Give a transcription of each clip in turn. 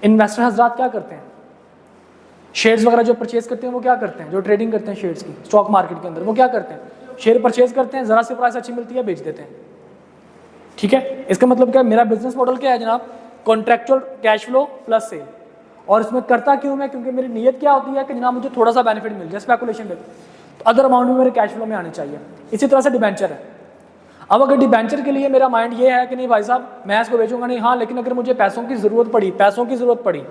Investor हजरात क्या करते हैं, शेयर्स वगैरह जो परचेज करते हैं वो क्या करते हैं, जो ट्रेडिंग करते हैं शेयर्स की स्टॉक मार्केट के अंदर, वो क्या करते हैं, शेयर परचेज करते हैं, ज़रा सी प्राइस अच्छी मिलती है बेच देते हैं। ठीक है, इसका मतलब क्या है, मेरा बिजनेस मॉडल क्या है जनाब, contractual cash flow plus sale. और इसमें करता क्यों मैं, क्योंकि मेरी नीयत क्या होती है कि जनाब मुझे थोड़ा सा बेनिफिट मिल जाए स्पेकुलेशन पे, तो अदर अमाउंट भी मेरे कैश फ्लो में आने चाहिए। इसी तरह से डिबेंचर है। अब अगर डिबेंचर के लिए मेरा माइंड ये है कि नहीं भाई साहब मैं इसको बेचूंगा नहीं, हाँ लेकिन अगर मुझे पैसों की ज़रूरत पड़ी,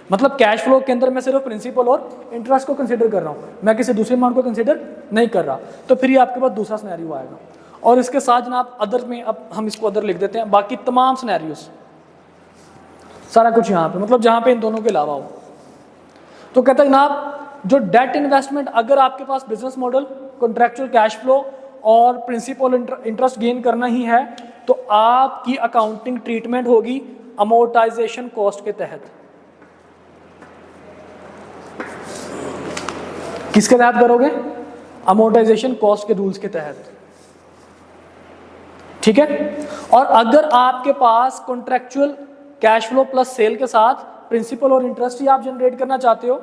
मतलब कैश फ्लो के अंदर मैं सिर्फ प्रिंसिपल और इंटरेस्ट को कंसिडर कर रहा हूँ, मैं किसी दूसरे अमाउंट को कंसिडर नहीं कर रहा, तो फिर ये आपके पास दूसरा सिनेरियो आएगा। और इसके साथ जनाब अदर में, अब हम इसको अदर लिख देते हैं, बाकी तमाम सिनेरियोस सारा कुछ यहाँ पे, मतलब जहाँ पे इन दोनों के अलावा हो। तो कहता है जनाब जो डेट इन्वेस्टमेंट, अगर आपके पास business model contractual cash flow और प्रिंसिपल इंटरेस्ट गेन करना ही है, तो आपकी अकाउंटिंग ट्रीटमेंट होगी अमोर्टाइजेशन कॉस्ट के तहत। किसके तहत करोगे, अमोर्टाइजेशन कॉस्ट के रूल्स के तहत। ठीक है, और अगर आपके पास contractual cash flow plus sale के साथ प्रिंसिपल और इंटरेस्ट ही आप जनरेट करना चाहते हो,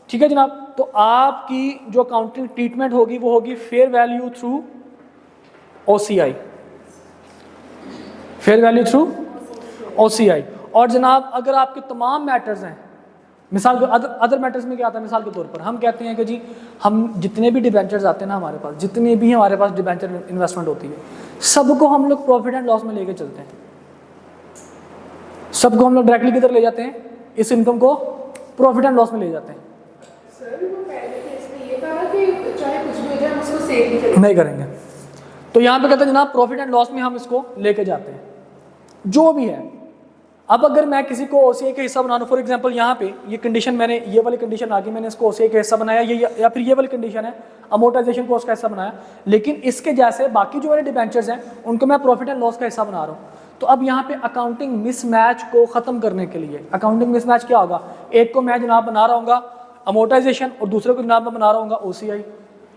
ठीक है जनाब, तो आपकी जो अकाउंटिंग ट्रीटमेंट होगी वो होगी fair value through OCI, fair value through OCI। और जनाब अगर आपके तमाम मैटर्स हैं, मिसाल अदर मैटर्स में क्या आता है, मिसाल के तौर पर हम कहते हैं कि जी हम जितने भी डिबेंचर्स आते हैं ना हमारे पास, जितने भी हमारे पास डिबेंचर इन्वेस्टमेंट होती है, सबको हम लोग प्रॉफिट एंड लॉस में लेके चलते हैं, सबको हम लोग डायरेक्टली किधर ले जाते हैं, इस इनकम को प्रॉफिट एंड लॉस में ले जाते हैं। नहीं करेंगे, तो यहाँ पे कहते हैं जनाब प्रॉफिट एंड लॉस में हम इसको लेके जाते हैं जो भी है। अब अगर मैं किसी को OCI का हिस्सा बना दूं, फॉर एग्जांपल यहाँ पे ये कंडीशन, मैंने ये वाली कंडीशन आ गई, मैंने इसको OCI का हिस्सा बनाया, ये या फिर ये वाली कंडीशन है अमोर्टाइजेशन कॉस्ट का हिस्सा बनाया, लेकिन इसके जैसे बाकी जो मेरे डिबेंचर्स हैं उनको मैं प्रॉफिट एंड लॉस का हिस्सा बना रहा हूँ। तो अब यहाँ पे अकाउंटिंग मिसमैच को ख़त्म करने के लिए, अकाउंटिंग मिसमैच क्या होगा, एक को मैं जनाब बना रहा हूँ अमोर्टाइजेशन और दूसरे को जनाब मैं बना रहा हूँ OCI,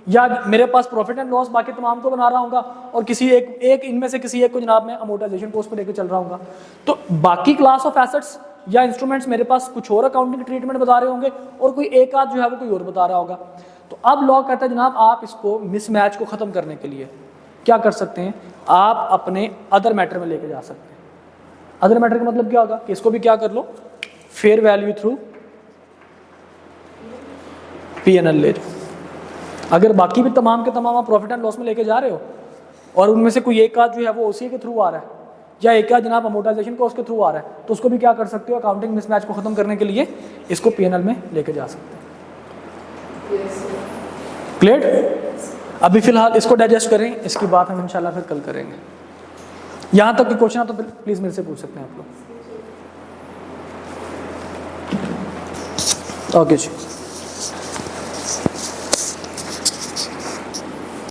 या मेरे पास प्रॉफिट एंड लॉस बाकी तमाम को बना रहा हूँ और किसी एक इनमें से किसी एक को जनाब मैं अमोर्टाइजेशन कॉस्ट पे लेकर चल रहा हूँ। तो बाकी क्लास ऑफ एसेट्स या इंस्ट्रूमेंट्स मेरे पास कुछ और अकाउंटिंग ट्रीटमेंट बता रहे होंगे और कोई एक आध जो है वो कोई और बता रहा होगा। तो अब लॉ कहता है जनाब आप इसको मिसमैच को ख़त्म करने के लिए क्या कर सकते हैं, आप अपने अदर मैटर में लेके जा सकते हैं। अदर मैटर का मतलब क्या होगा कि इसको भी क्या कर लो, फेयर वैल्यू थ्रू P&L ले लो। अगर बाकी भी तमाम के तमाम आप प्रॉफिट एंड लॉस में लेके जा रहे हो और उनमें से कोई एक आध जो है वो OCI के थ्रू आ रहा है या एक आध जनाब अमोर्टाइजेशन कॉस्ट के थ्रू आ रहा है, तो उसको भी क्या कर सकते हो, अकाउंटिंग मिसमैच को ख़त्म करने के लिए इसको P&L में लेके जा सकते हैं। क्लियर? अभी फिलहाल इसको डाइजेस्ट करें, इसकी बात हम इंशाल्लाह फिर कल करेंगे। यहाँ तक के क्वेश्चन तो प्लीज़ मेरे से पूछ सकते हैं आप लोग। ओके जी।